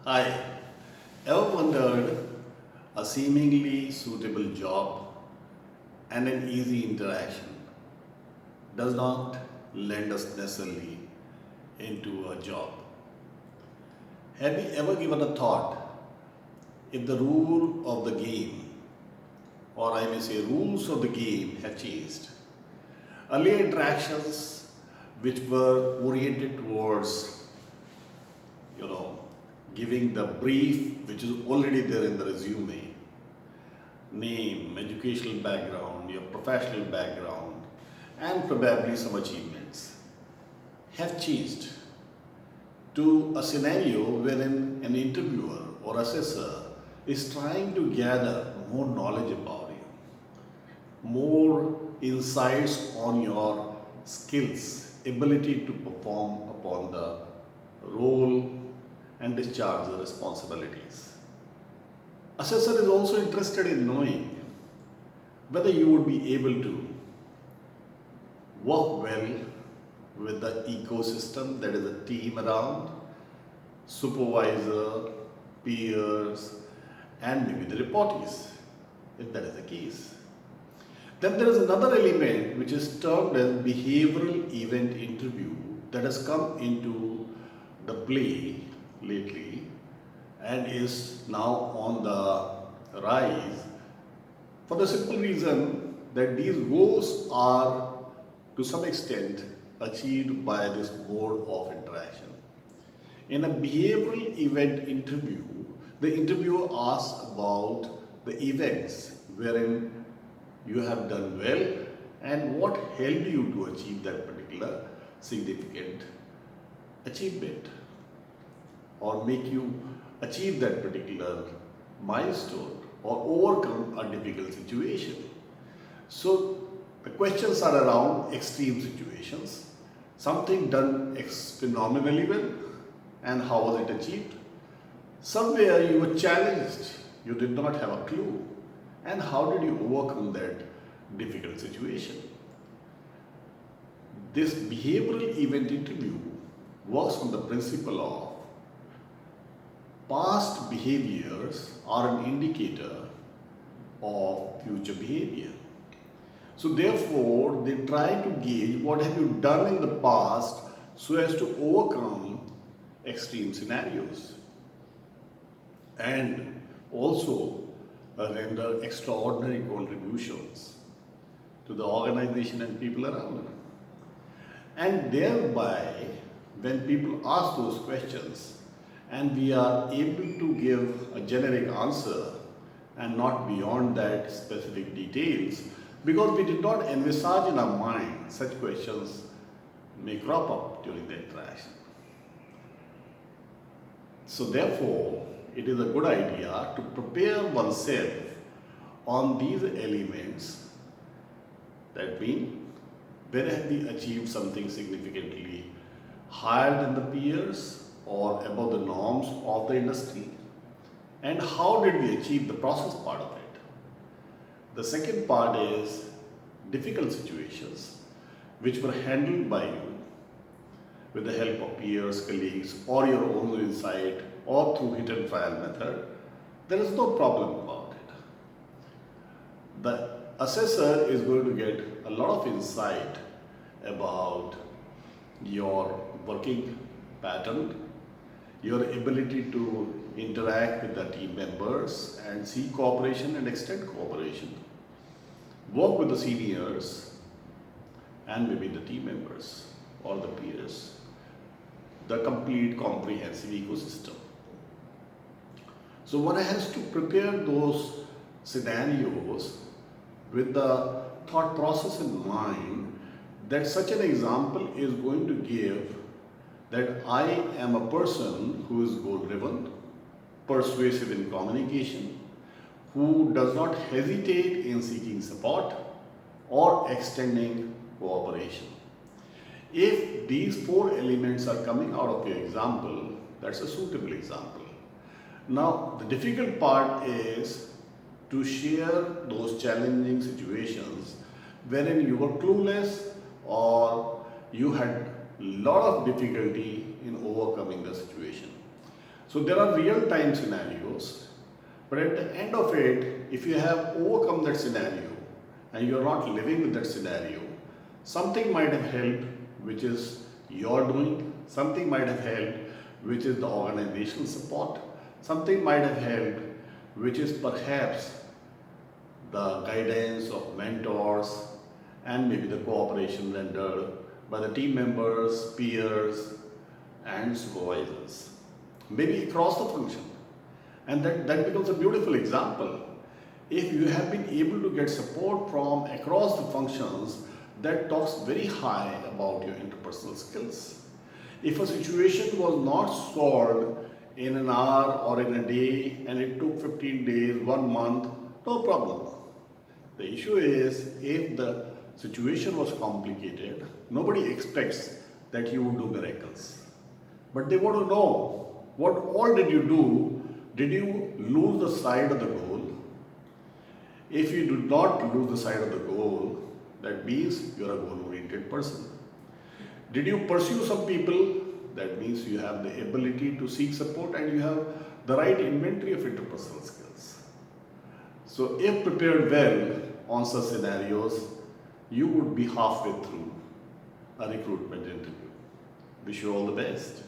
Hi, ever wondered a seemingly suitable job and an easy interaction does not lend us necessarily into a job? Have you ever given a thought if the rule of the game, or I may say rules of the game, have changed? Earlier interactions which were oriented towards, you know, giving the brief which is already there in the resume, name, educational background, your professional background, and probably some achievements have changed to a scenario wherein an interviewer or assessor is trying to gather more knowledge about you, more insights on your skills, ability to perform upon the role and discharge the responsibilities. Assessor is also interested in knowing whether you would be able to work well with the ecosystem, that is a team around, supervisor, peers, and maybe the reportees, if that is the case. Then there is another element which is termed as behavioral event interview that has come into the play lately and is now on the rise for the simple reason that these goals are to some extent achieved by this mode of interaction. In a behavioral event interview, the interviewer asks about the events wherein you have done well and what helped you to achieve that particular significant achievement or make you achieve that particular milestone or overcome a difficult situation. So the questions are around extreme situations, something done phenomenally well and how was it achieved. Somewhere you were challenged, you did not have a clue, and how did you overcome that difficult situation. This behavioral event interview works on the principle of past behaviors are an indicator of future behavior. So therefore, they try to gauge what have you done in the past so as to overcome extreme scenarios and also render extraordinary contributions to the organization and people around them. And thereby, when people ask those questions and we are able to give a generic answer and not beyond that specific details, because we did not envisage in our mind such questions may crop up during the interaction. So therefore, it is a good idea to prepare oneself on these elements. That means, where have we achieved something significantly higher than the peers or above the norms of the industry? And how did we achieve the process part of it? The second part is difficult situations which were handled by you with the help of peers, colleagues, or your own insight, or through hit and trial method. There is no problem about it. The assessor is going to get a lot of insight about your working pattern, your ability to interact with the team members and seek cooperation and extend cooperation, work with the seniors and maybe the team members or the peers, the complete comprehensive ecosystem. So one has to prepare those scenarios with the thought process in mind that such an example is going to give that I am a person who is goal-driven, persuasive in communication, who does not hesitate in seeking support or extending cooperation. If these four elements are coming out of your example, that's a suitable example. Now, the difficult part is to share those challenging situations wherein you were clueless or you had a lot of difficulty in overcoming the situation. So there are real-time scenarios, but at the end of it, if you have overcome that scenario and you're not living with that scenario, something might have helped, which is your doing, something might have helped, which is the organizational support, something might have helped, which is perhaps the guidance of mentors and maybe the cooperation rendered by the team members, peers, and supervisors, maybe across the function. And that becomes a beautiful example. If you have been able to get support from across the functions, that talks very high about your interpersonal skills. If a situation was not solved in an hour or in a day and it took 15 days, 1 month, no problem. The issue is if the situation was complicated, nobody expects that you would do miracles. But they want to know, what all did you do? Did you lose the sight of the goal? If you do not lose the sight of the goal, that means you are a goal-oriented person. Did you pursue some people? That means you have the ability to seek support and you have the right inventory of interpersonal skills. So if prepared well on such scenarios, you would be halfway through a recruitment interview. Wish you all the best.